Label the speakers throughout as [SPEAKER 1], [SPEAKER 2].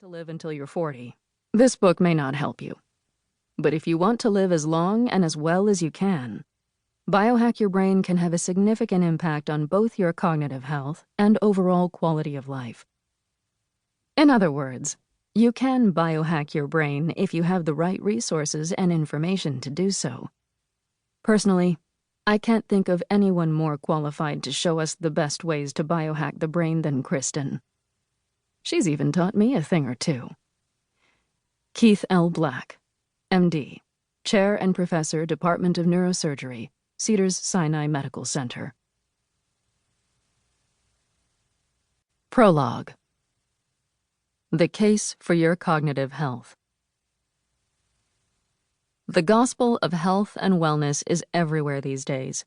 [SPEAKER 1] To live until you're 40. This book may not help you. But if you want to live as long and as well as you can, Biohack Your Brain can have a significant impact on both your cognitive health and overall quality of life. In other words, you can biohack your brain if you have the right resources and information to do so. Personally, I can't think of anyone more qualified to show us the best ways to biohack the brain than Kristen. She's even taught me a thing or two. Keith L. Black, MD, Chair and Professor, Department of Neurosurgery, Cedars-Sinai Medical Center. Prologue. The Case for Your Cognitive Health. The gospel of health and wellness is everywhere these days.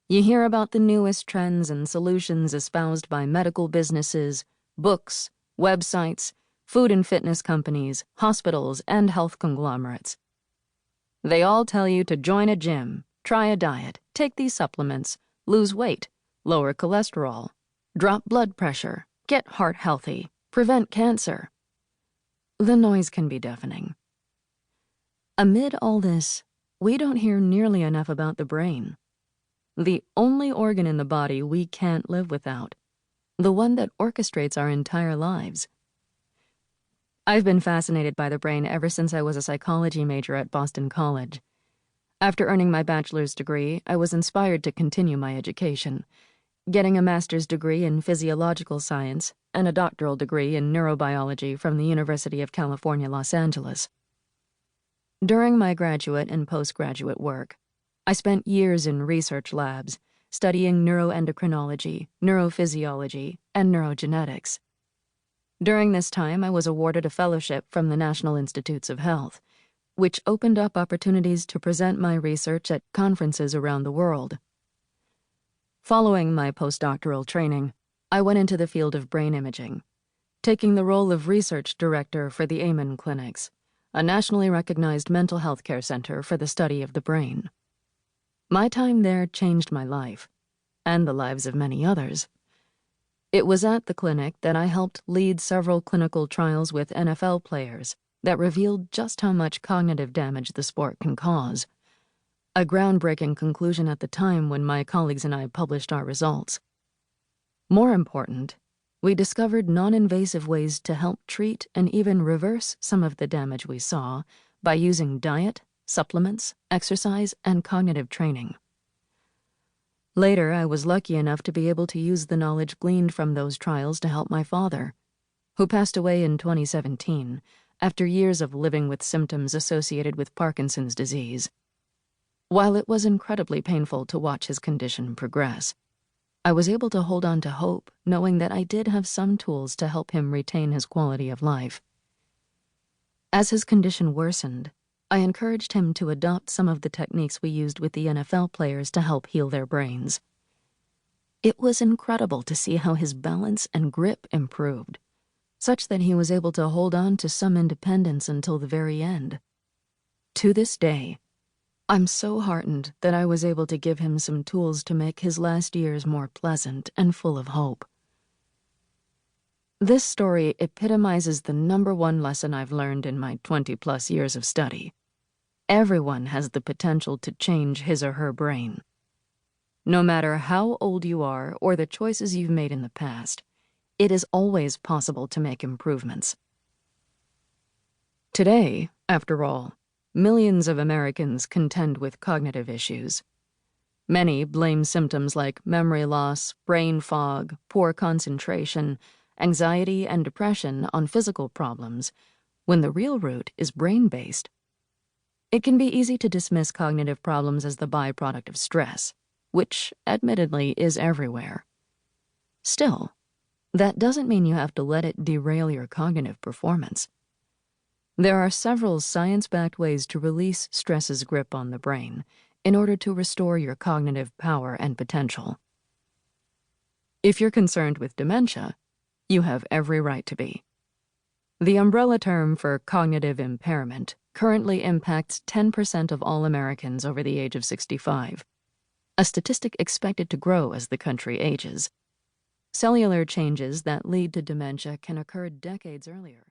[SPEAKER 1] You hear about the newest trends and solutions espoused by medical businesses, books, websites, food and fitness companies, hospitals, and health conglomerates. They all tell you to join a gym, try a diet, take these supplements, lose weight, lower cholesterol, drop blood pressure, get heart healthy, prevent cancer. The noise can be deafening. Amid all this, we don't hear nearly enough about the brain. The only organ in the body we can't live without. The one that orchestrates our entire lives. I've been fascinated by the brain ever since I was a psychology major at Boston College. After earning my bachelor's degree, I was inspired to continue my education, getting a master's degree in physiological science and a doctoral degree in neurobiology from the University of California, Los Angeles. During my graduate and postgraduate work, I spent years in research labs, studying neuroendocrinology, neurophysiology, and neurogenetics. During this time, I was awarded a fellowship from the National Institutes of Health, which opened up opportunities to present my research at conferences around the world. Following my postdoctoral training, I went into the field of brain imaging, taking the role of research director for the Amen Clinics, a nationally recognized mental health care center for the study of the brain. My time there changed my life, and the lives of many others. It was at the clinic that I helped lead several clinical trials with NFL players that revealed just how much cognitive damage the sport can cause. A groundbreaking conclusion at the time when my colleagues and I published our results. More important, we discovered non-invasive ways to help treat and even reverse some of the damage we saw by using diet, supplements, exercise, and cognitive training. Later, I was lucky enough to be able to use the knowledge gleaned from those trials to help my father, who passed away in 2017 after years of living with symptoms associated with Parkinson's disease. While it was incredibly painful to watch his condition progress, I was able to hold on to hope, knowing that I did have some tools to help him retain his quality of life. As his condition worsened, I encouraged him to adopt some of the techniques we used with the NFL players to help heal their brains. It was incredible to see how his balance and grip improved, such that he was able to hold on to some independence until the very end. To this day, I'm so heartened that I was able to give him some tools to make his last years more pleasant and full of hope. This story epitomizes the #1 lesson I've learned in my 20-plus years of study. Everyone has the potential to change his or her brain. No matter how old you are or the choices you've made in the past, it is always possible to make improvements. Today, after all, millions of Americans contend with cognitive issues. Many blame symptoms like memory loss, brain fog, poor concentration, anxiety, and depression on physical problems, when the real root is brain-based. It can be easy to dismiss cognitive problems as the byproduct of stress, which, admittedly, is everywhere. Still, that doesn't mean you have to let it derail your cognitive performance. There are several science-backed ways to release stress's grip on the brain in order to restore your cognitive power and potential. If you're concerned with dementia, you have every right to be. The umbrella term for cognitive impairment currently impacts 10% of all Americans over the age of 65, a statistic expected to grow as the country ages. Cellular changes that lead to dementia can occur decades earlier.